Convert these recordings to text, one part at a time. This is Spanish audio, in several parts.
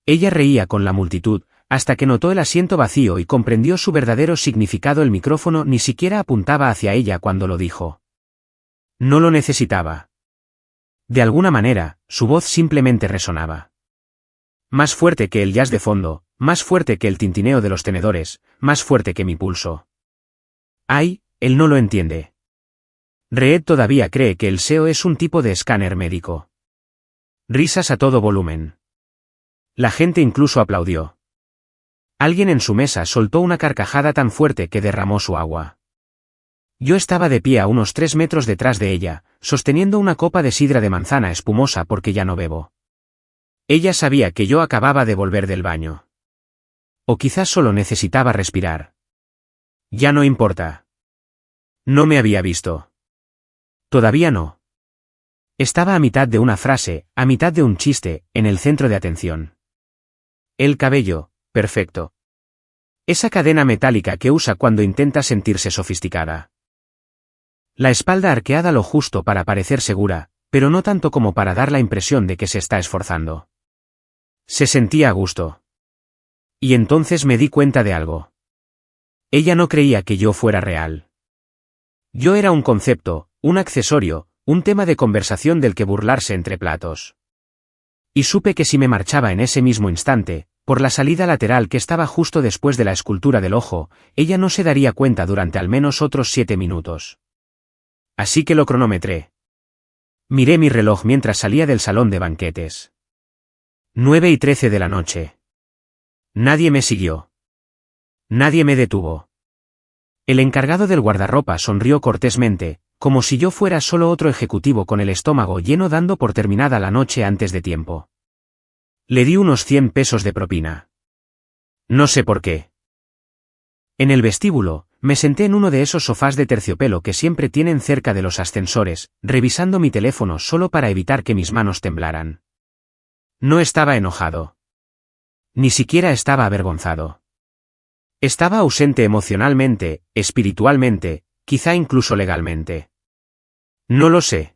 Ella reía con la multitud, hasta que notó el asiento vacío y comprendió su verdadero significado. El micrófono ni siquiera apuntaba hacia ella cuando lo dijo. No lo necesitaba. De alguna manera, su voz simplemente resonaba. Más fuerte que el jazz de fondo, más fuerte que el tintineo de los tenedores, más fuerte que mi pulso. Ay, él no lo entiende. Reed todavía cree que el SEO es un tipo de escáner médico. Risas a todo volumen. La gente incluso aplaudió. Alguien en su mesa soltó una carcajada tan fuerte que derramó su agua. Yo estaba de pie a unos 3 metros detrás de ella, sosteniendo una copa de sidra de manzana espumosa porque ya no bebo. Ella sabía que yo acababa de volver del baño. O quizás solo necesitaba respirar. Ya no importa. No me había visto. Todavía no. Estaba a mitad de una frase, a mitad de un chiste, en el centro de atención. El cabello, perfecto. Esa cadena metálica que usa cuando intenta sentirse sofisticada. La espalda arqueada lo justo para parecer segura, pero no tanto como para dar la impresión de que se está esforzando. Se sentía a gusto. Y entonces me di cuenta de algo. Ella no creía que yo fuera real. Yo era un concepto, un accesorio, un tema de conversación del que burlarse entre platos. Y supe que si me marchaba en ese mismo instante, por la salida lateral que estaba justo después de la escultura del ojo, ella no se daría cuenta durante al menos otros 7 minutos. Así que lo cronometré. Miré mi reloj mientras salía del salón de banquetes. 9:13 de la noche. Nadie me siguió. Nadie me detuvo. El encargado del guardarropa sonrió cortésmente, como si yo fuera solo otro ejecutivo con el estómago lleno dando por terminada la noche antes de tiempo. Le di unos 100 pesos de propina. No sé por qué. En el vestíbulo, me senté en uno de esos sofás de terciopelo que siempre tienen cerca de los ascensores, revisando mi teléfono solo para evitar que mis manos temblaran. No estaba enojado. Ni siquiera estaba avergonzado. Estaba ausente emocionalmente, espiritualmente, quizá incluso legalmente. No lo sé.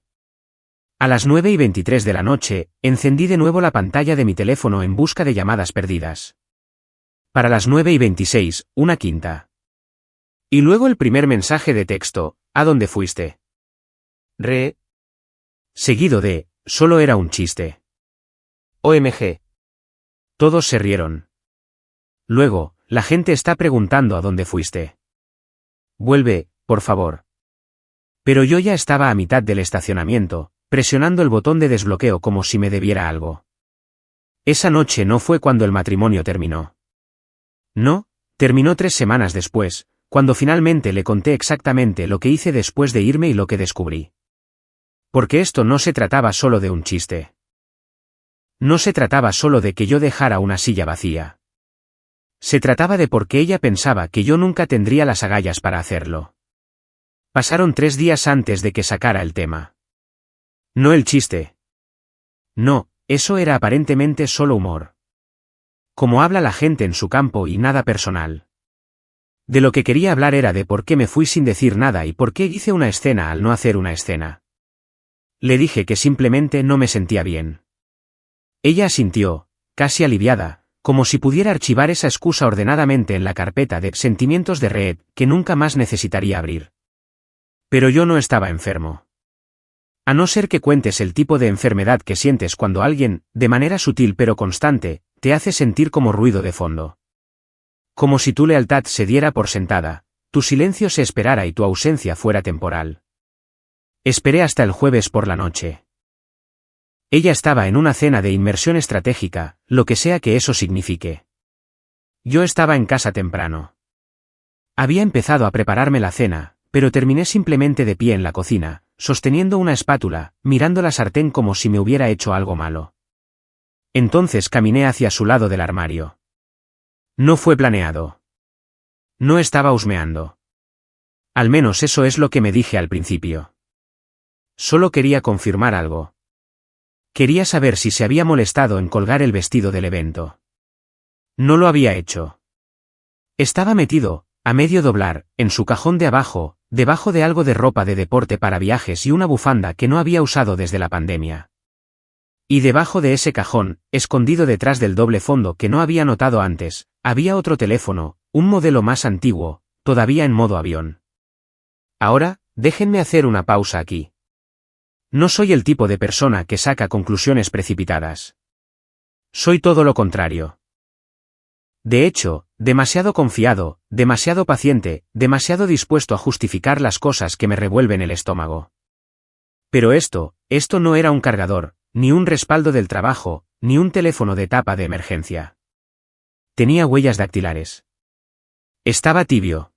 A las 9:23 de la noche, encendí de nuevo la pantalla de mi teléfono en busca de llamadas perdidas. Para las 9:26, una quinta. Y luego el primer mensaje de texto, ¿a dónde fuiste? Seguido de, solo era un chiste. OMG. Todos se rieron. Luego, la gente está preguntando a dónde fuiste. Vuelve, por favor. Pero yo ya estaba a mitad del estacionamiento, presionando el botón de desbloqueo como si me debiera algo. Esa noche no fue cuando el matrimonio terminó. No, terminó 3 semanas después, cuando finalmente le conté exactamente lo que hice después de irme y lo que descubrí. Porque esto no se trataba solo de un chiste. No se trataba solo de que yo dejara una silla vacía. Se trataba de por qué ella pensaba que yo nunca tendría las agallas para hacerlo. Pasaron 3 días antes de que sacara el tema. No el chiste. No, eso era aparentemente solo humor. Como habla la gente en su campo y nada personal. De lo que quería hablar era de por qué me fui sin decir nada y por qué hice una escena al no hacer una escena. Le dije que simplemente no me sentía bien. Ella asintió, casi aliviada, como si pudiera archivar esa excusa ordenadamente en la carpeta de sentimientos de Reed que nunca más necesitaría abrir. Pero yo no estaba enfermo. A no ser que cuentes el tipo de enfermedad que sientes cuando alguien, de manera sutil pero constante, te hace sentir como ruido de fondo. Como si tu lealtad se diera por sentada, tu silencio se esperara y tu ausencia fuera temporal. Esperé hasta el jueves por la noche. Ella estaba en una cena de inmersión estratégica, lo que sea que eso signifique. Yo estaba en casa temprano. Había empezado a prepararme la cena, pero terminé simplemente de pie en la cocina, sosteniendo una espátula, mirando la sartén como si me hubiera hecho algo malo. Entonces caminé hacia su lado del armario. No fue planeado. No estaba husmeando. Al menos eso es lo que me dije al principio. Solo quería confirmar algo. Quería saber si se había molestado en colgar el vestido del evento. No lo había hecho. Estaba metido, a medio doblar, en su cajón de abajo, debajo de algo de ropa de deporte para viajes y una bufanda que no había usado desde la pandemia. Y debajo de ese cajón, escondido detrás del doble fondo que no había notado antes, había otro teléfono, un modelo más antiguo, todavía en modo avión. Ahora, déjenme hacer una pausa aquí. No soy el tipo de persona que saca conclusiones precipitadas. Soy todo lo contrario. De hecho, demasiado confiado, demasiado paciente, demasiado dispuesto a justificar las cosas que me revuelven el estómago. Pero esto no era un cargador, ni un respaldo del trabajo, ni un teléfono de tapa de emergencia. Tenía huellas dactilares. Estaba tibio.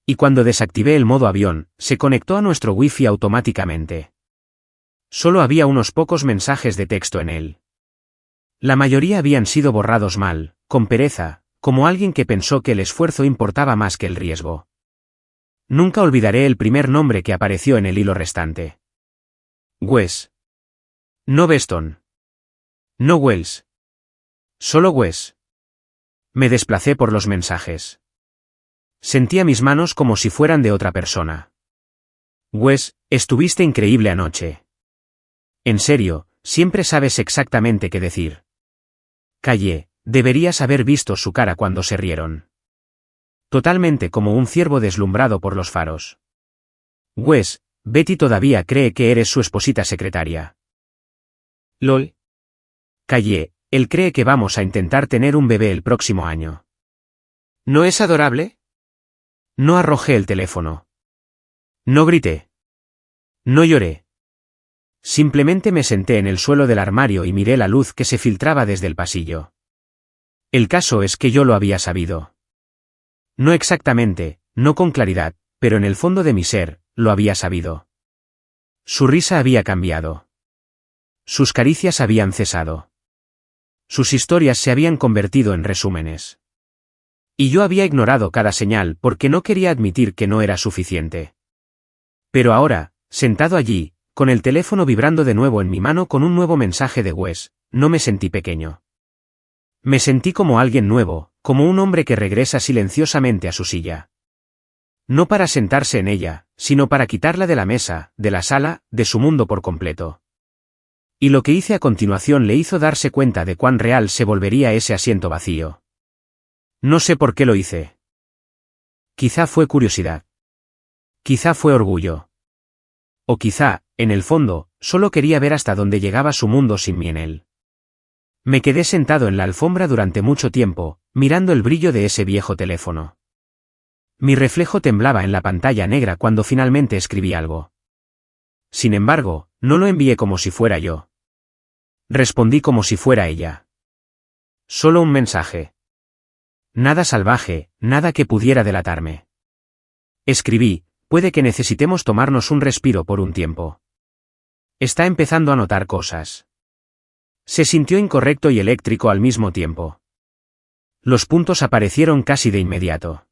Y cuando desactivé el modo avión, se conectó a nuestro wifi automáticamente. Solo había unos pocos mensajes de texto en él. La mayoría habían sido borrados mal, con pereza, como alguien que pensó que el esfuerzo importaba más que el riesgo. Nunca olvidaré el primer nombre que apareció en el hilo restante. Wes. No Beston. No Wells. Solo Wes. Me desplacé por los mensajes. Sentía mis manos como si fueran de otra persona. Wes, estuviste increíble anoche. En serio, siempre sabes exactamente qué decir. Callé, deberías haber visto su cara cuando se rieron. Totalmente como un ciervo deslumbrado por los faros. Wes, Betty todavía cree que eres su esposita secretaria. LOL. Callé, él cree que vamos a intentar tener un bebé el próximo año. ¿No es adorable? No arrojé el teléfono. No grité. No lloré. Simplemente me senté en el suelo del armario y miré la luz que se filtraba desde el pasillo. El caso es que yo lo había sabido. No exactamente, no con claridad, pero en el fondo de mi ser, lo había sabido. Su risa había cambiado. Sus caricias habían cesado. Sus historias se habían convertido en resúmenes. Y yo había ignorado cada señal porque no quería admitir que no era suficiente. Pero ahora, sentado allí, con el teléfono vibrando de nuevo en mi mano con un nuevo mensaje de Wes, no me sentí pequeño. Me sentí como alguien nuevo, como un hombre que regresa silenciosamente a su silla. No para sentarse en ella, sino para quitarla de la mesa, de la sala, de su mundo por completo. Y lo que hice a continuación le hizo darse cuenta de cuán real se volvería ese asiento vacío. No sé por qué lo hice. Quizá fue curiosidad. Quizá fue orgullo. O quizá, en el fondo, solo quería ver hasta dónde llegaba su mundo sin mí en él. Me quedé sentado en la alfombra durante mucho tiempo, mirando el brillo de ese viejo teléfono. Mi reflejo temblaba en la pantalla negra cuando finalmente escribí algo. Sin embargo, no lo envié como si fuera yo. Respondí como si fuera ella. Solo un mensaje. Nada salvaje, nada que pudiera delatarme. Escribí, puede que necesitemos tomarnos un respiro por un tiempo. Está empezando a notar cosas. Se sintió incorrecto y eléctrico al mismo tiempo. Los puntos aparecieron casi de inmediato.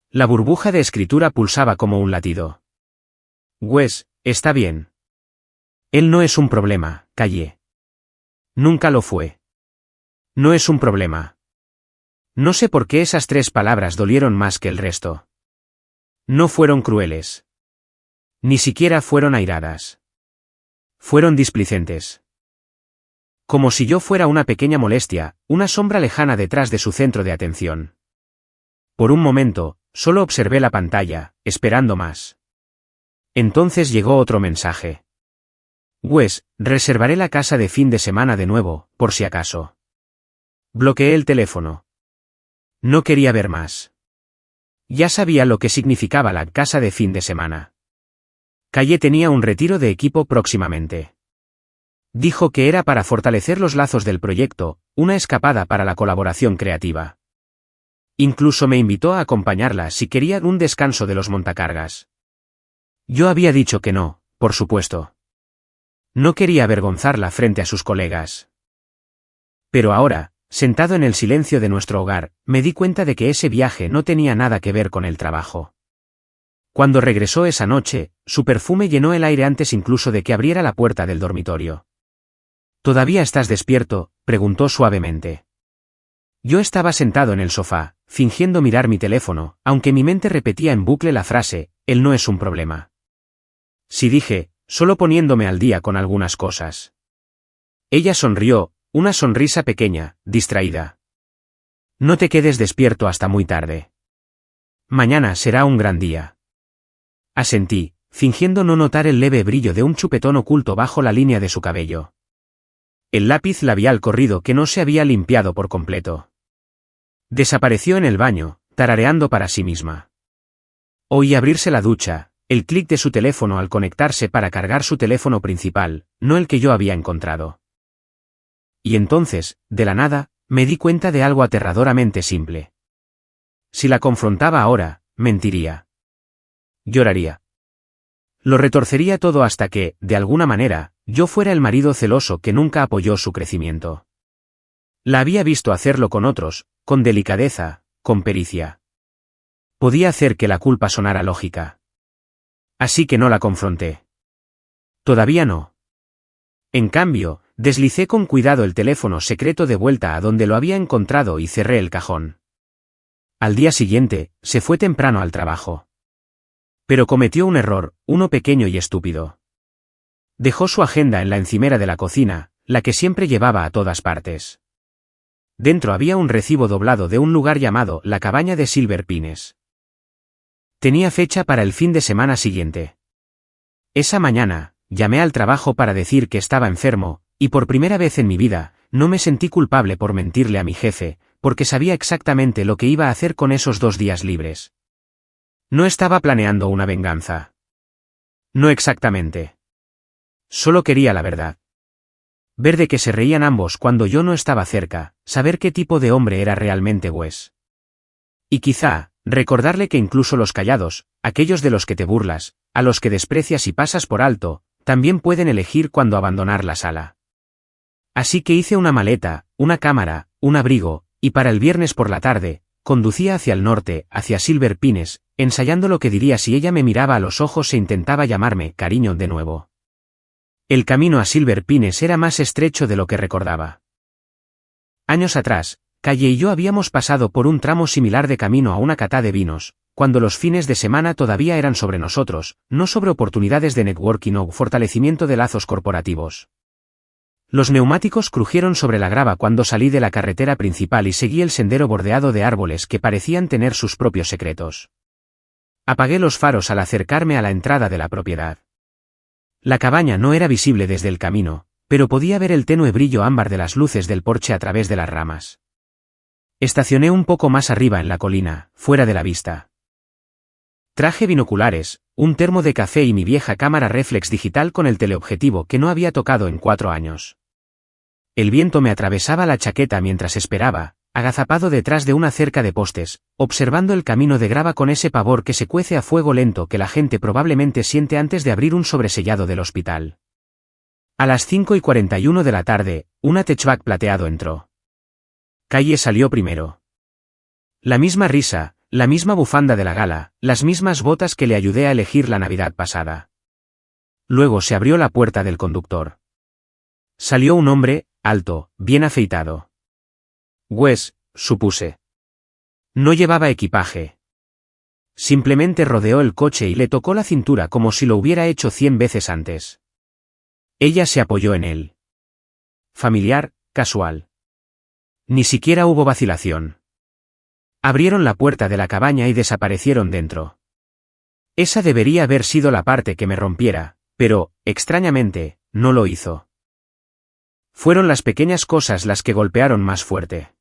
La burbuja de escritura pulsaba como un latido. Wes, está bien. Él no es un problema, callé. Nunca lo fue. No es un problema. No sé por qué esas 3 palabras dolieron más que el resto. No fueron crueles. Ni siquiera fueron airadas. Fueron displicentes. Como si yo fuera una pequeña molestia, una sombra lejana detrás de su centro de atención. Por un momento, solo observé la pantalla, esperando más. Entonces llegó otro mensaje. Wes, reservaré la casa de fin de semana de nuevo, por si acaso. Bloqueé el teléfono. No quería ver más. Ya sabía lo que significaba la casa de fin de semana. Calle tenía un retiro de equipo próximamente. Dijo que era para fortalecer los lazos del proyecto, una escapada para la colaboración creativa. Incluso me invitó a acompañarla si quería un descanso de los montacargas. Yo había dicho que no, por supuesto. No quería avergonzarla frente a sus colegas. Pero ahora, sentado en el silencio de nuestro hogar, me di cuenta de que ese viaje no tenía nada que ver con el trabajo. Cuando regresó esa noche, su perfume llenó el aire antes incluso de que abriera la puerta del dormitorio. ¿Todavía estás despierto?, preguntó suavemente. Yo estaba sentado en el sofá, fingiendo mirar mi teléfono, aunque mi mente repetía en bucle la frase, él no es un problema. Sí, dije, solo poniéndome al día con algunas cosas. Ella sonrió, una sonrisa pequeña, distraída. No te quedes despierto hasta muy tarde. Mañana será un gran día. Asentí, fingiendo no notar el leve brillo de un chupetón oculto bajo la línea de su cabello. El lápiz labial corrido que no se había limpiado por completo. Desapareció en el baño, tarareando para sí misma. Oí abrirse la ducha, el clic de su teléfono al conectarse para cargar su teléfono principal, no el que yo había encontrado. Y entonces, de la nada, me di cuenta de algo aterradoramente simple. Si la confrontaba ahora, mentiría. Lloraría. Lo retorcería todo hasta que, de alguna manera, yo fuera el marido celoso que nunca apoyó su crecimiento. La había visto hacerlo con otros, con delicadeza, con pericia. Podía hacer que la culpa sonara lógica. Así que no la confronté. Todavía no. En cambio, deslicé con cuidado el teléfono secreto de vuelta a donde lo había encontrado y cerré el cajón. Al día siguiente, se fue temprano al trabajo. Pero cometió un error, uno pequeño y estúpido. Dejó su agenda en la encimera de la cocina, la que siempre llevaba a todas partes. Dentro había un recibo doblado de un lugar llamado La Cabaña de Silver Pines. Tenía fecha para el fin de semana siguiente. Esa mañana, llamé al trabajo para decir que estaba enfermo, y por primera vez en mi vida, no me sentí culpable por mentirle a mi jefe, porque sabía exactamente lo que iba a hacer con esos 2 días libres. No estaba planeando una venganza. No exactamente. Solo quería la verdad. Ver de que se reían ambos cuando yo no estaba cerca, saber qué tipo de hombre era realmente Wes. Y quizá, recordarle que incluso los callados, aquellos de los que te burlas, a los que desprecias y pasas por alto, también pueden elegir cuándo abandonar la sala. Así que hice una maleta, una cámara, un abrigo, y para el viernes por la tarde, conducía hacia el norte, hacia Silver Pines, ensayando lo que diría si ella me miraba a los ojos e intentaba llamarme cariño de nuevo. El camino a Silver Pines era más estrecho de lo que recordaba. Años atrás, Calle y yo habíamos pasado por un tramo similar de camino a una cata de vinos, cuando los fines de semana todavía eran sobre nosotros, no sobre oportunidades de networking o fortalecimiento de lazos corporativos. Los neumáticos crujieron sobre la grava cuando salí de la carretera principal y seguí el sendero bordeado de árboles que parecían tener sus propios secretos. Apagué los faros al acercarme a la entrada de la propiedad. La cabaña no era visible desde el camino, pero podía ver el tenue brillo ámbar de las luces del porche a través de las ramas. Estacioné un poco más arriba en la colina, fuera de la vista. Traje binoculares, un termo de café y mi vieja cámara reflex digital con el teleobjetivo que no había tocado en 4 años. El viento me atravesaba la chaqueta mientras esperaba, agazapado detrás de una cerca de postes, observando el camino de grava con ese pavor que se cuece a fuego lento que la gente probablemente siente antes de abrir un sobresellado del hospital. A las 5:41 de la tarde, un hatchback plateado entró. Calle salió primero. La misma risa, la misma bufanda de la gala, las mismas botas que le ayudé a elegir la Navidad pasada. Luego se abrió la puerta del conductor. Salió un hombre, alto, bien afeitado. Wes, supuse. No llevaba equipaje. Simplemente rodeó el coche y le tocó la cintura como si lo hubiera hecho 100 veces antes. Ella se apoyó en él. Familiar, casual. Ni siquiera hubo vacilación. Abrieron la puerta de la cabaña y desaparecieron dentro. Esa debería haber sido la parte que me rompiera, pero, extrañamente, no lo hizo. Fueron las pequeñas cosas las que golpearon más fuerte.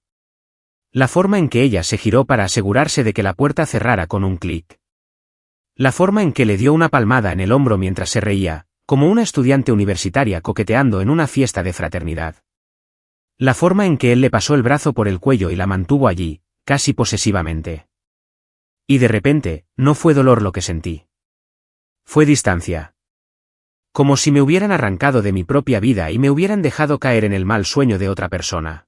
La forma en que ella se giró para asegurarse de que la puerta cerrara con un clic. La forma en que le dio una palmada en el hombro mientras se reía, como una estudiante universitaria coqueteando en una fiesta de fraternidad. La forma en que él le pasó el brazo por el cuello y la mantuvo allí, casi posesivamente. Y de repente, no fue dolor lo que sentí. Fue distancia. Como si me hubieran arrancado de mi propia vida y me hubieran dejado caer en el mal sueño de otra persona.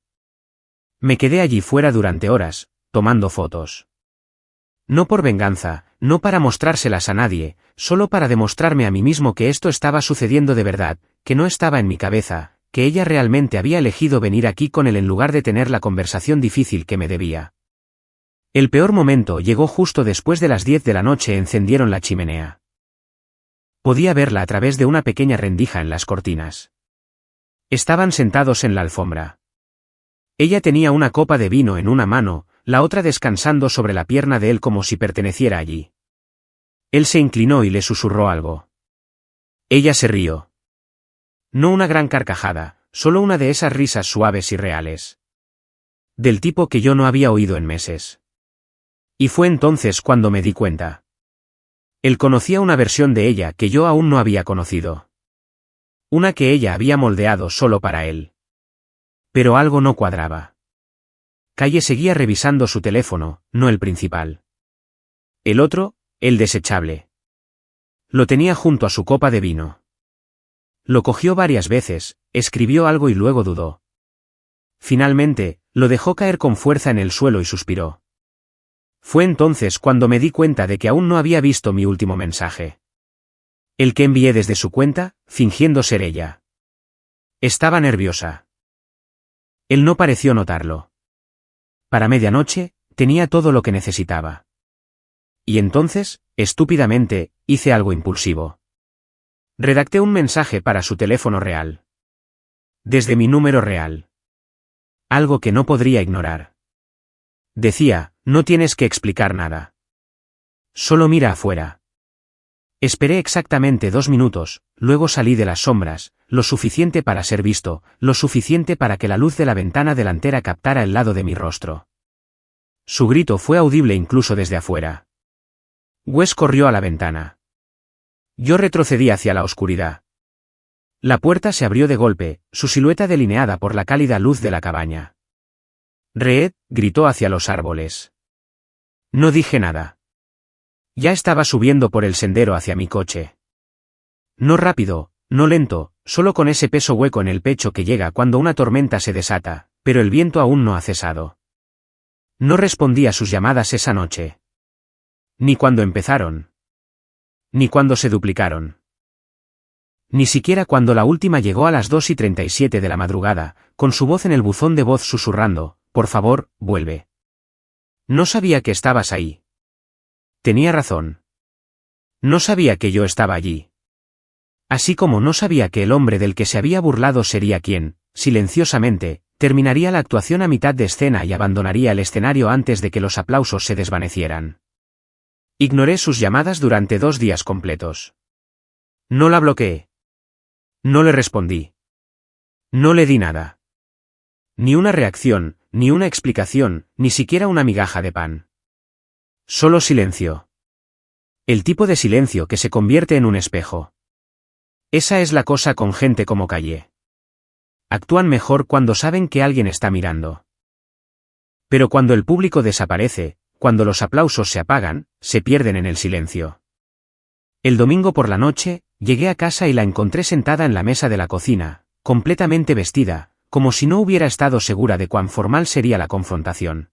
Me quedé allí fuera durante horas, tomando fotos. No por venganza, no para mostrárselas a nadie, solo para demostrarme a mí mismo que esto estaba sucediendo de verdad, que no estaba en mi cabeza, que ella realmente había elegido venir aquí con él en lugar de tener la conversación difícil que me debía. El peor momento llegó justo después de las 10 de la noche. Encendieron la chimenea. Podía verla a través de una pequeña rendija en las cortinas. Estaban sentados en la alfombra. Ella tenía una copa de vino en una mano, la otra descansando sobre la pierna de él como si perteneciera allí. Él se inclinó y le susurró algo. Ella se rió. No una gran carcajada, solo una de esas risas suaves y reales. Del tipo que yo no había oído en meses. Y fue entonces cuando me di cuenta. Él conocía una versión de ella que yo aún no había conocido. Una que ella había moldeado solo para él. Pero algo no cuadraba. Calle seguía revisando su teléfono, no el principal. El otro, el desechable. Lo tenía junto a su copa de vino. Lo cogió varias veces, escribió algo y luego dudó. Finalmente, lo dejó caer con fuerza en el suelo y suspiró. Fue entonces cuando me di cuenta de que aún no había visto mi último mensaje. El que envié desde su cuenta, fingiendo ser ella. Estaba nerviosa. Él no pareció notarlo. Para medianoche, tenía todo lo que necesitaba. Y entonces, estúpidamente, hice algo impulsivo. Redacté un mensaje para su teléfono real. Desde mi número real. Algo que no podría ignorar. Decía, no tienes que explicar nada. Solo mira afuera. Esperé exactamente 2 minutos, luego salí de las sombras, lo suficiente para ser visto, lo suficiente para que la luz de la ventana delantera captara el lado de mi rostro. Su grito fue audible incluso desde afuera. Wes corrió a la ventana. Yo retrocedí hacia la oscuridad. La puerta se abrió de golpe, su silueta delineada por la cálida luz de la cabaña. Reed, gritó hacia los árboles. No dije nada. Ya estaba subiendo por el sendero hacia mi coche. No rápido, no lento, solo con ese peso hueco en el pecho que llega cuando una tormenta se desata, pero el viento aún no ha cesado. No respondí a sus llamadas esa noche. Ni cuando empezaron. Ni cuando se duplicaron. Ni siquiera cuando la última llegó a las 2:37 de la madrugada, con su voz en el buzón de voz susurrando, por favor, vuelve. No sabía que estabas ahí. Tenía razón. No sabía que yo estaba allí. Así como no sabía que el hombre del que se había burlado sería quien, silenciosamente, terminaría la actuación a mitad de escena y abandonaría el escenario antes de que los aplausos se desvanecieran. Ignoré sus llamadas durante 2 días completos. No la bloqueé. No le respondí. No le di nada. Ni una reacción, ni una explicación, ni siquiera una migaja de pan. Solo silencio. El tipo de silencio que se convierte en un espejo. Esa es la cosa con gente como Calle. Actúan mejor cuando saben que alguien está mirando. Pero cuando el público desaparece, cuando los aplausos se apagan, se pierden en el silencio. El domingo por la noche, llegué a casa y la encontré sentada en la mesa de la cocina, completamente vestida, como si no hubiera estado segura de cuán formal sería la confrontación.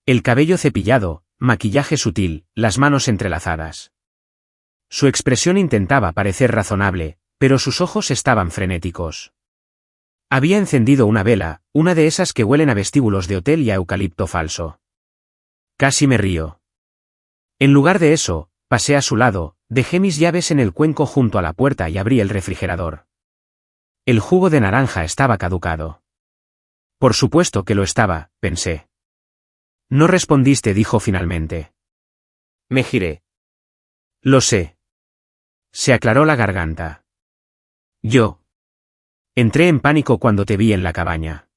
El cabello cepillado, maquillaje sutil, las manos entrelazadas. Su expresión intentaba parecer razonable, pero sus ojos estaban frenéticos. Había encendido una vela, una de esas que huelen a vestíbulos de hotel y a eucalipto falso. Casi me río. En lugar de eso, pasé a su lado, dejé mis llaves en el cuenco junto a la puerta y abrí el refrigerador. El jugo de naranja estaba caducado. Por supuesto que lo estaba, pensé. No respondiste, dijo finalmente. Me giré. Lo sé. Se aclaró la garganta. Yo. Entré en pánico cuando te vi en la cabaña.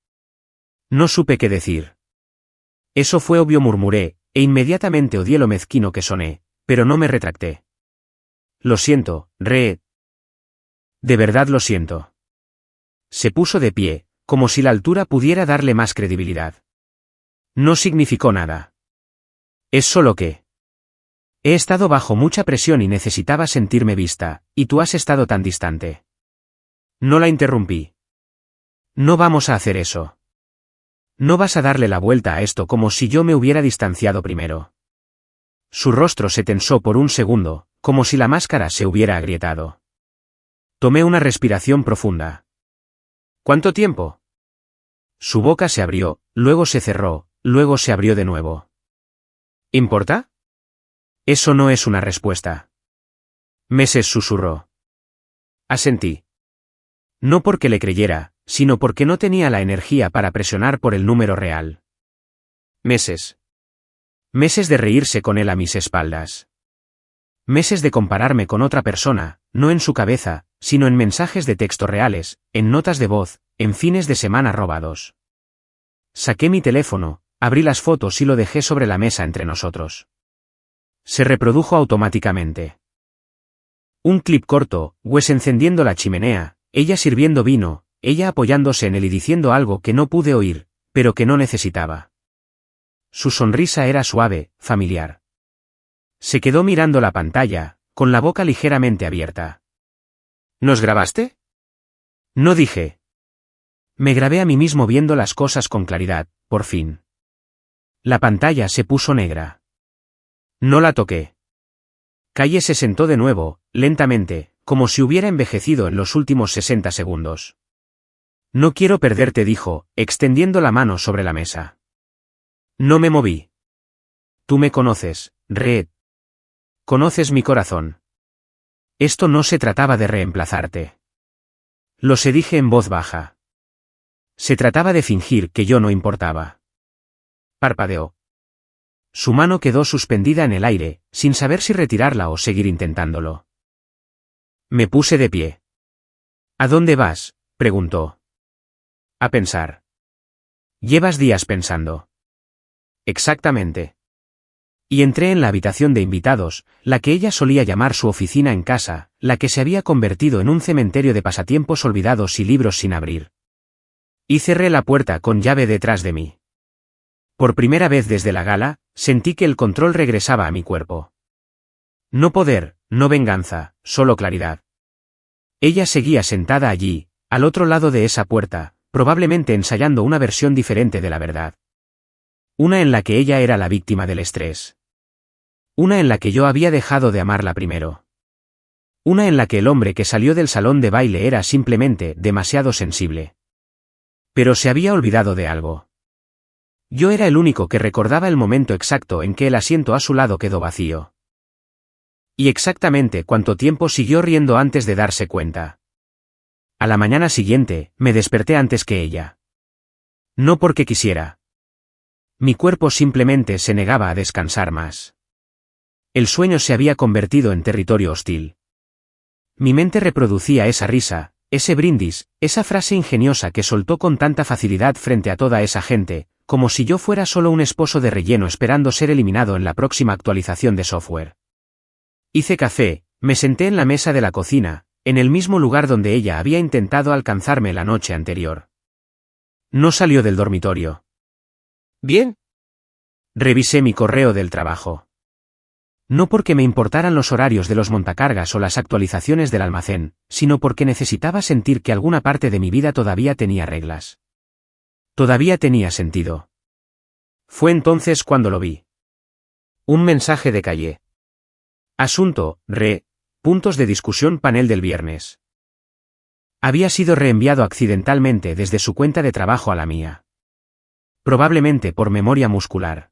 No supe qué decir. Eso fue obvio, murmuré, e inmediatamente odié lo mezquino que soné, pero no me retracté. Lo siento, Reed. De verdad lo siento. Se puso de pie, como si la altura pudiera darle más credibilidad. No significó nada. Es solo que... He estado bajo mucha presión y necesitaba sentirme vista, y tú has estado tan distante. No la interrumpí. No vamos a hacer eso. No vas a darle la vuelta a esto como si yo me hubiera distanciado primero. Su rostro se tensó por un segundo, como si la máscara se hubiera agrietado. Tomé una respiración profunda. ¿Cuánto tiempo? Su boca se abrió, luego se cerró, luego se abrió de nuevo. ¿Importa? Eso no es una respuesta. Meses, susurró. Asentí. No porque le creyera, sino porque no tenía la energía para presionar por el número real. Meses. Meses de reírse con él a mis espaldas. Meses de compararme con otra persona, no en su cabeza, sino en mensajes de texto reales, en notas de voz, en fines de semana robados. Saqué mi teléfono, abrí las fotos y lo dejé sobre la mesa entre nosotros. Se reprodujo automáticamente. Un clip corto, Wes encendiendo la chimenea, ella sirviendo vino, ella apoyándose en él y diciendo algo que no pude oír, pero que no necesitaba. Su sonrisa era suave, familiar. Se quedó mirando la pantalla, con la boca ligeramente abierta. ¿Nos grabaste? No dije. Me grabé a mí mismo viendo las cosas con claridad, por fin. La pantalla se puso negra. No la toqué. Calle se sentó de nuevo, lentamente, como si hubiera envejecido en los últimos 60 segundos. No quiero perderte, dijo, extendiendo la mano sobre la mesa. No me moví. Tú me conoces, Red. Conoces mi corazón. Esto no se trataba de reemplazarte. Lo se dije en voz baja. Se trataba de fingir que yo no importaba. Parpadeó. Su mano quedó suspendida en el aire, sin saber si retirarla o seguir intentándolo. Me puse de pie. ¿A dónde vas?, preguntó. A pensar. Llevas días pensando. Exactamente. Y entré en la habitación de invitados, la que ella solía llamar su oficina en casa, la que se había convertido en un cementerio de pasatiempos olvidados y libros sin abrir. Y cerré la puerta con llave detrás de mí. Por primera vez desde la gala, sentí que el control regresaba a mi cuerpo. No poder, no venganza, solo claridad. Ella seguía sentada allí, al otro lado de esa puerta, probablemente ensayando una versión diferente de la verdad. Una en la que ella era la víctima del estrés. Una en la que yo había dejado de amarla primero. Una en la que el hombre que salió del salón de baile era simplemente demasiado sensible. Pero se había olvidado de algo. Yo era el único que recordaba el momento exacto en que el asiento a su lado quedó vacío. Y exactamente cuánto tiempo siguió riendo antes de darse cuenta. A la mañana siguiente, me desperté antes que ella. No porque quisiera. Mi cuerpo simplemente se negaba a descansar más. El sueño se había convertido en territorio hostil. Mi mente reproducía esa risa, ese brindis, esa frase ingeniosa que soltó con tanta facilidad frente a toda esa gente, como si yo fuera solo un esposo de relleno esperando ser eliminado en la próxima actualización de software. Hice café, me senté en la mesa de la cocina, en el mismo lugar donde ella había intentado alcanzarme la noche anterior. No salió del dormitorio. ¿Bien? Revisé mi correo del trabajo. No porque me importaran los horarios de los montacargas o las actualizaciones del almacén, sino porque necesitaba sentir que alguna parte de mi vida todavía tenía reglas. Todavía tenía sentido. Fue entonces cuando lo vi. Un mensaje de Calle. Asunto, puntos de discusión panel del viernes. Había sido reenviado accidentalmente desde su cuenta de trabajo a la mía. Probablemente por memoria muscular.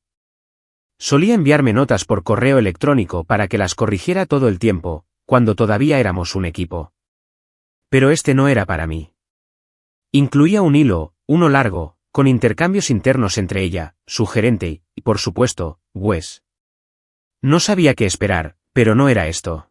Solía enviarme notas por correo electrónico para que las corrigiera todo el tiempo, cuando todavía éramos un equipo. Pero este no era para mí. Incluía un hilo, uno largo, con intercambios internos entre ella, su gerente y, por supuesto, Wes. No sabía qué esperar, pero no era esto.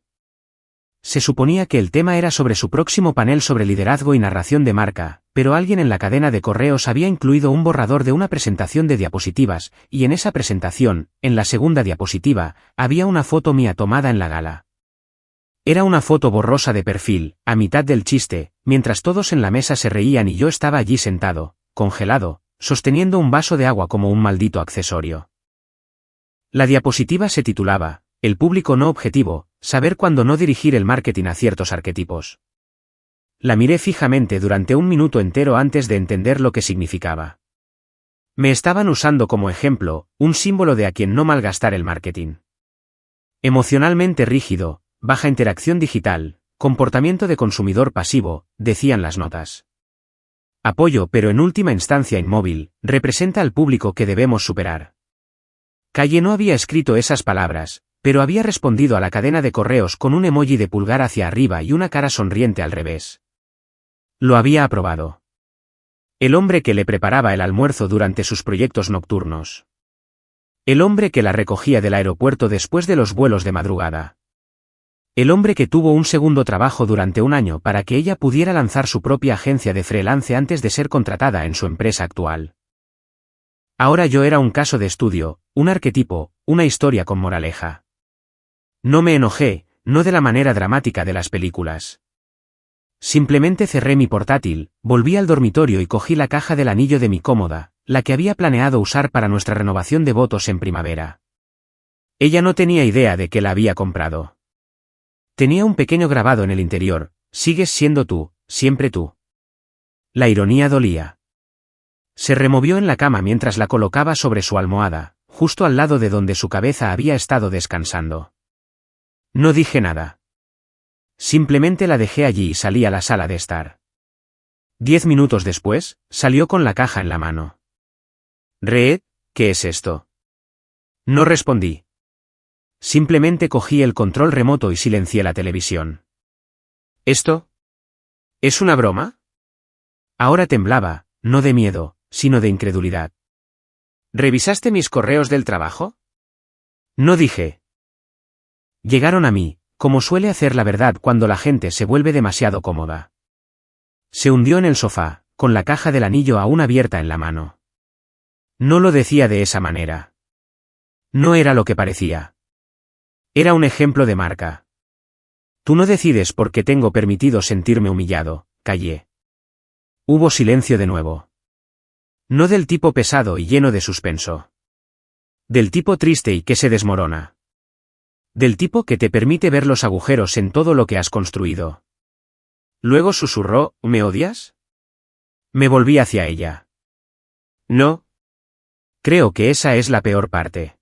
Se suponía que el tema era sobre su próximo panel sobre liderazgo y narración de marca, pero alguien en la cadena de correos había incluido un borrador de una presentación de diapositivas, y en esa presentación, en la segunda diapositiva, había una foto mía tomada en la gala. Era una foto borrosa de perfil, a mitad del chiste, mientras todos en la mesa se reían y yo estaba allí sentado, congelado, sosteniendo un vaso de agua como un maldito accesorio. La diapositiva se titulaba, El público no objetivo, saber cuándo no dirigir el marketing a ciertos arquetipos. La miré fijamente durante un minuto entero antes de entender lo que significaba. Me estaban usando como ejemplo, un símbolo de a quien no malgastar el marketing. Emocionalmente rígido, baja interacción digital, comportamiento de consumidor pasivo, decían las notas. Apoyo pero en última instancia inmóvil, representa al público que debemos superar. Calle no había escrito esas palabras, pero había respondido a la cadena de correos con un emoji de pulgar hacia arriba y una cara sonriente al revés. Lo había aprobado. El hombre que le preparaba el almuerzo durante sus proyectos nocturnos. El hombre que la recogía del aeropuerto después de los vuelos de madrugada. El hombre que tuvo un segundo trabajo durante un año para que ella pudiera lanzar su propia agencia de freelance antes de ser contratada en su empresa actual. Ahora yo era un caso de estudio, un arquetipo, una historia con moraleja. No me enojé, no de la manera dramática de las películas. Simplemente cerré mi portátil, volví al dormitorio y cogí la caja del anillo de mi cómoda, la que había planeado usar para nuestra renovación de votos en primavera. Ella no tenía idea de que la había comprado. Tenía un pequeño grabado en el interior: sigues siendo tú, siempre tú. La ironía dolía. Se removió en la cama mientras la colocaba sobre su almohada, justo al lado de donde su cabeza había estado descansando. No dije nada. Simplemente la dejé allí y salí a la sala de estar. 10 minutos después, salió con la caja en la mano. «Reed, ¿qué es esto?» No respondí. Simplemente cogí el control remoto y silencié la televisión. ¿Esto? ¿Es una broma? Ahora temblaba, no de miedo, sino de incredulidad. ¿Revisaste mis correos del trabajo? No dije. Llegaron a mí, como suele hacer la verdad cuando la gente se vuelve demasiado cómoda. Se hundió en el sofá, con la caja del anillo aún abierta en la mano. No lo decía de esa manera. No era lo que parecía. Era un ejemplo de marca. Tú no decides por qué tengo permitido sentirme humillado, callé. Hubo silencio de nuevo. No del tipo pesado y lleno de suspenso. Del tipo triste y que se desmorona. Del tipo que te permite ver los agujeros en todo lo que has construido. Luego susurró: ¿me odias? Me volví hacia ella. No. Creo que esa es la peor parte.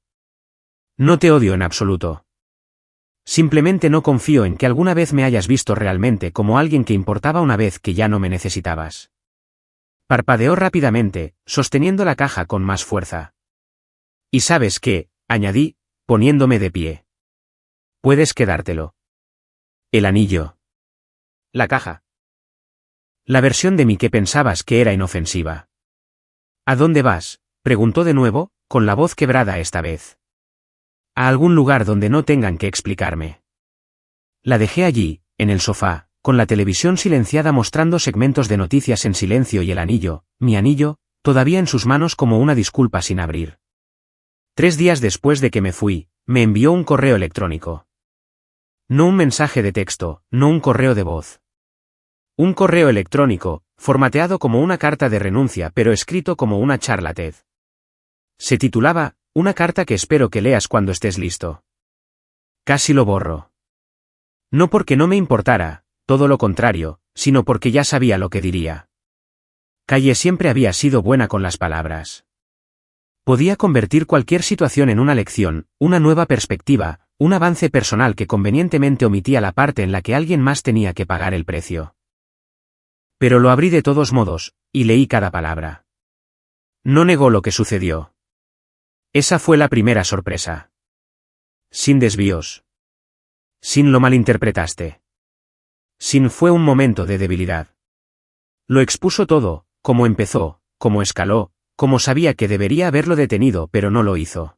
No te odio en absoluto. Simplemente no confío en que alguna vez me hayas visto realmente como alguien que importaba una vez que ya no me necesitabas. Parpadeó rápidamente, sosteniendo la caja con más fuerza. Y sabes qué, añadí, poniéndome de pie. Puedes quedártelo. El anillo. La caja. La versión de mí que pensabas que era inofensiva. ¿A dónde vas?, preguntó de nuevo, con la voz quebrada esta vez. A algún lugar donde no tengan que explicarme. La dejé allí, en el sofá, con la televisión silenciada mostrando segmentos de noticias en silencio y el anillo, mi anillo, todavía en sus manos como una disculpa sin abrir. 3 días después de que me fui, me envió un correo electrónico. No un mensaje de texto, no un correo de voz. Un correo electrónico, formateado como una carta de renuncia pero escrito como una charla TED. Se titulaba: una carta que espero que leas cuando estés listo. Casi lo borro. No porque no me importara, todo lo contrario, sino porque ya sabía lo que diría. Calle siempre había sido buena con las palabras. Podía convertir cualquier situación en una lección, una nueva perspectiva, un avance personal que convenientemente omitía la parte en la que alguien más tenía que pagar el precio. Pero lo abrí de todos modos, y leí cada palabra. No negó lo que sucedió. Esa fue la primera sorpresa. Sin desvíos. Sin lo malinterpretaste. Sin fue un momento de debilidad. Lo expuso todo, cómo empezó, cómo escaló, cómo sabía que debería haberlo detenido pero no lo hizo.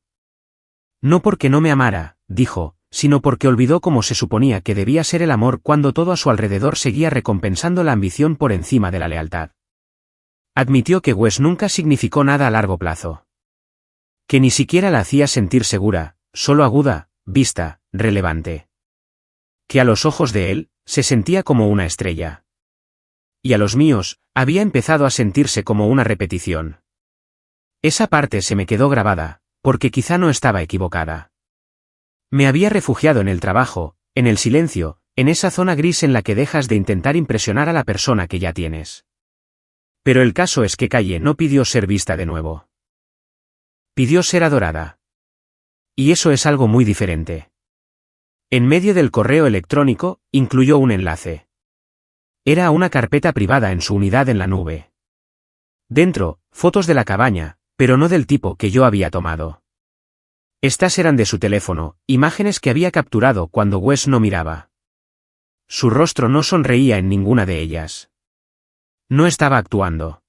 No porque no me amara, dijo, sino porque olvidó cómo se suponía que debía ser el amor cuando todo a su alrededor seguía recompensando la ambición por encima de la lealtad. Admitió que Wes nunca significó nada a largo plazo. Que ni siquiera la hacía sentir segura, solo aguda, vista, relevante. Que a los ojos de él, se sentía como una estrella. Y a los míos, había empezado a sentirse como una repetición. Esa parte se me quedó grabada, porque quizá no estaba equivocada. Me había refugiado en el trabajo, en el silencio, en esa zona gris en la que dejas de intentar impresionar a la persona que ya tienes. Pero el caso es que Calle no pidió ser vista de nuevo. Pidió ser adorada. Y eso es algo muy diferente. En medio del correo electrónico, incluyó un enlace. Era una carpeta privada en su unidad en la nube. Dentro, fotos de la cabaña, pero no del tipo que yo había tomado. Estas eran de su teléfono, imágenes que había capturado cuando Wes no miraba. Su rostro no sonreía en ninguna de ellas. No estaba actuando.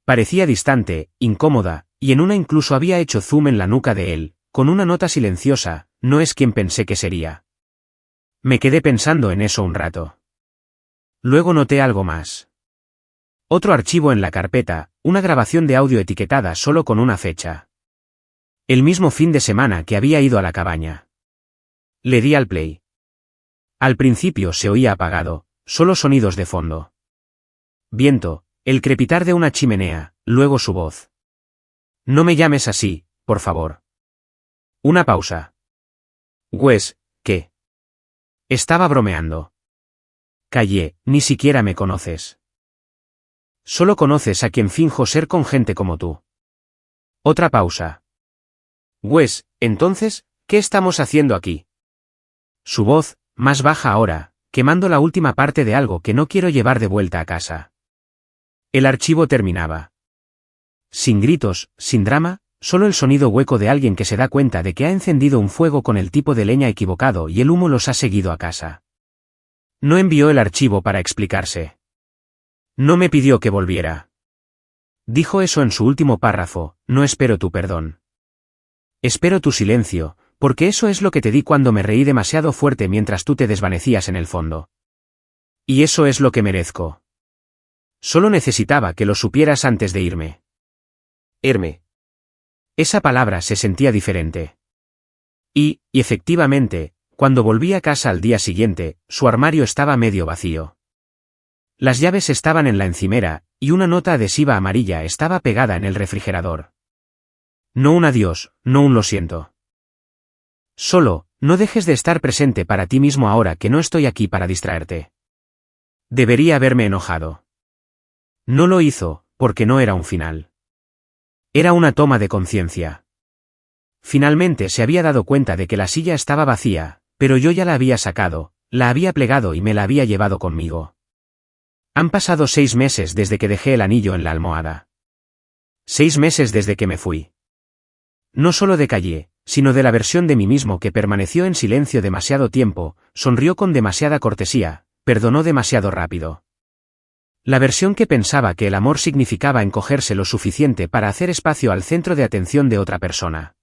Parecía distante, incómoda, y en una incluso había hecho zoom en la nuca de él, con una nota silenciosa: no es quien pensé que sería. Me quedé pensando en eso un rato. Luego noté algo más. Otro archivo en la carpeta, una grabación de audio etiquetada solo con una fecha. El mismo fin de semana que había ido a la cabaña. Le di al play. Al principio se oía apagado, solo sonidos de fondo. Viento, el crepitar de una chimenea, luego su voz. No me llames así, por favor. Una pausa. Wes, ¿qué? Estaba bromeando. Callé, ni siquiera me conoces. Solo conoces a quien finjo ser con gente como tú. Otra pausa. Wes, entonces, ¿qué estamos haciendo aquí? Su voz, más baja ahora, quemando la última parte de algo que no quiero llevar de vuelta a casa. El archivo terminaba. Sin gritos, sin drama, solo el sonido hueco de alguien que se da cuenta de que ha encendido un fuego con el tipo de leña equivocado y el humo los ha seguido a casa. No envió el archivo para explicarse. No me pidió que volviera. Dijo eso en su último párrafo: no espero tu perdón. Espero tu silencio, porque eso es lo que te di cuando me reí demasiado fuerte mientras tú te desvanecías en el fondo. Y eso es lo que merezco. Solo necesitaba que lo supieras antes de irme. Irme. Esa palabra se sentía diferente. Y efectivamente, cuando volví a casa al día siguiente, su armario estaba medio vacío. Las llaves estaban en la encimera, y una nota adhesiva amarilla estaba pegada en el refrigerador. No un adiós, no un lo siento. Solo, no dejes de estar presente para ti mismo ahora que no estoy aquí para distraerte. Debería haberme enojado. No lo hizo, porque no era un final. Era una toma de conciencia. Finalmente se había dado cuenta de que la silla estaba vacía, pero yo ya la había sacado, la había plegado y me la había llevado conmigo. Han pasado 6 meses desde que dejé el anillo en la almohada. 6 meses desde que me fui. No solo decayé, sino de la versión de mí mismo que permaneció en silencio demasiado tiempo, sonrió con demasiada cortesía, perdonó demasiado rápido. La versión que pensaba que el amor significaba encogerse lo suficiente para hacer espacio al centro de atención de otra persona.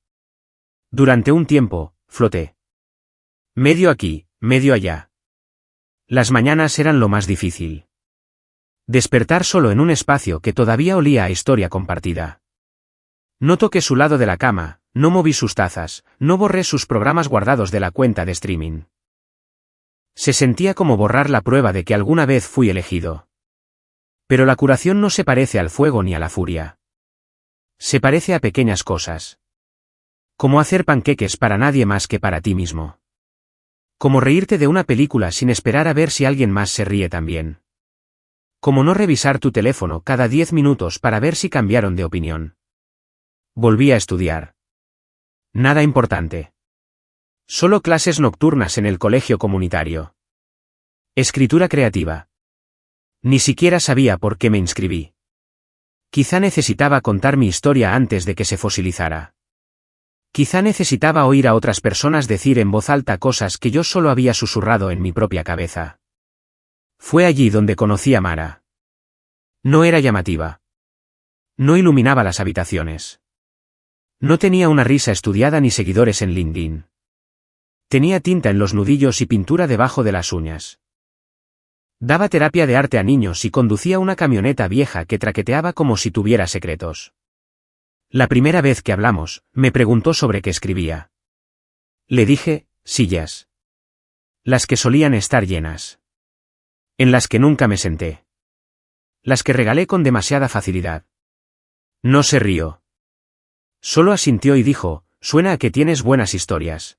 Durante un tiempo, floté. Medio aquí, medio allá. Las mañanas eran lo más difícil. Despertar solo en un espacio que todavía olía a historia compartida. No toqué su lado de la cama, no moví sus tazas, no borré sus programas guardados de la cuenta de streaming. Se sentía como borrar la prueba de que alguna vez fui elegido. Pero la curación no se parece al fuego ni a la furia. Se parece a pequeñas cosas. Como hacer panqueques para nadie más que para ti mismo. Como reírte de una película sin esperar a ver si alguien más se ríe también. Como no revisar tu teléfono cada 10 minutos para ver si cambiaron de opinión. Volví a estudiar. Nada importante. Solo clases nocturnas en el colegio comunitario. Escritura creativa. Ni siquiera sabía por qué me inscribí. Quizá necesitaba contar mi historia antes de que se fosilizara. Quizá necesitaba oír a otras personas decir en voz alta cosas que yo solo había susurrado en mi propia cabeza. Fue allí donde conocí a Mara. No era llamativa. No iluminaba las habitaciones. No tenía una risa estudiada ni seguidores en LinkedIn. Tenía tinta en los nudillos y pintura debajo de las uñas. Daba terapia de arte a niños y conducía una camioneta vieja que traqueteaba como si tuviera secretos. La primera vez que hablamos, me preguntó sobre qué escribía. Le dije: sillas. Las que solían estar llenas. En las que nunca me senté. Las que regalé con demasiada facilidad. No se rió. Solo asintió y dijo: suena a que tienes buenas historias.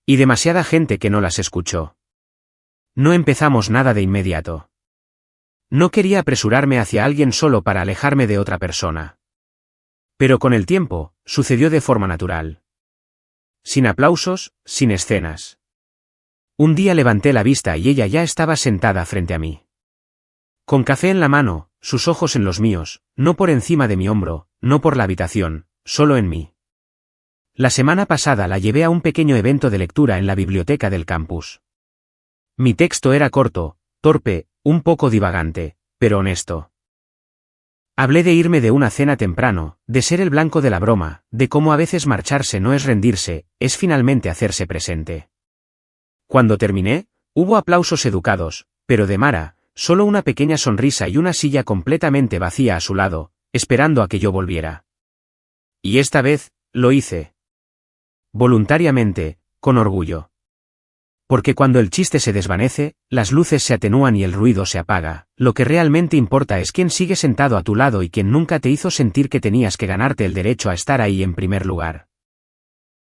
Y demasiada gente que no las escuchó. No empezamos nada de inmediato. No quería apresurarme hacia alguien solo para alejarme de otra persona. Pero con el tiempo, sucedió de forma natural. Sin aplausos, sin escenas. Un día levanté la vista y ella ya estaba sentada frente a mí. Con café en la mano, sus ojos en los míos, no por encima de mi hombro, no por la habitación, solo en mí. La semana pasada la llevé a un pequeño evento de lectura en la biblioteca del campus. Mi texto era corto, torpe, un poco divagante, pero honesto. Hablé de irme de una cena temprano, de ser el blanco de la broma, de cómo a veces marcharse no es rendirse, es finalmente hacerse presente. Cuando terminé, hubo aplausos educados, pero de Mara, solo una pequeña sonrisa y una silla completamente vacía a su lado, esperando a que yo volviera. Y esta vez, lo hice. Voluntariamente, con orgullo. Porque cuando el chiste se desvanece, las luces se atenúan y el ruido se apaga, lo que realmente importa es quién sigue sentado a tu lado y quién nunca te hizo sentir que tenías que ganarte el derecho a estar ahí en primer lugar.